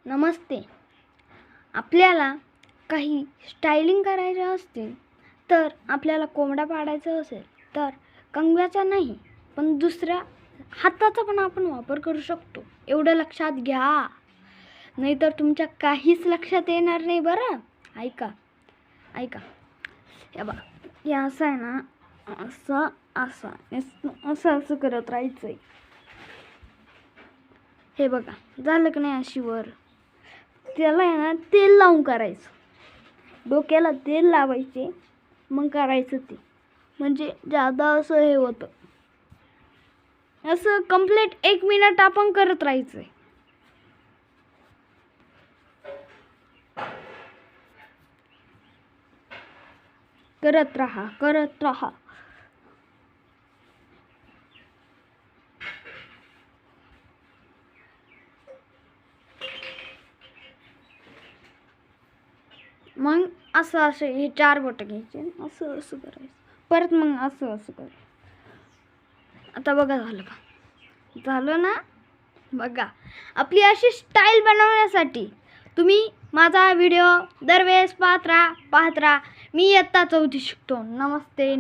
नमस्ते. आपल्याला काही स्टायलिंग करायचे असतील तर आपल्याला कोंबडा पाडायचा असेल तर कंगव्याचा नाही पण दुसऱ्या हाताचा पण आपण वापर करू शकतो. एवढं लक्षात घ्या, नाहीतर तुमच्या काहीच लक्षात येणार नाही. बरं ऐका हे बघा, हे असं आहे ना, असं करत राहायचंय. हे बघा, झालं की नाही अशी वर. त्याला आहे ना तेल लावून करायचं, डोक्याला तेल लावायचे, मग करायचं ते. म्हणजे जादा असं हे होतं. असं कंप्लीट 1 मिनिट आपण करत राहायचंय. करत राहा. मग असं हे 4 बोटं घ्यायचे, असं करायचं. परत मग असं करायचं. आता बघा, झालं का? झालं ना? बघा, आपली अशी स्टाईल बनवण्यासाठी तुम्ही माझा व्हिडिओ दरवेळेस पाहत राहा. मी इयत्ता 4थी शिकतो. नमस्ते.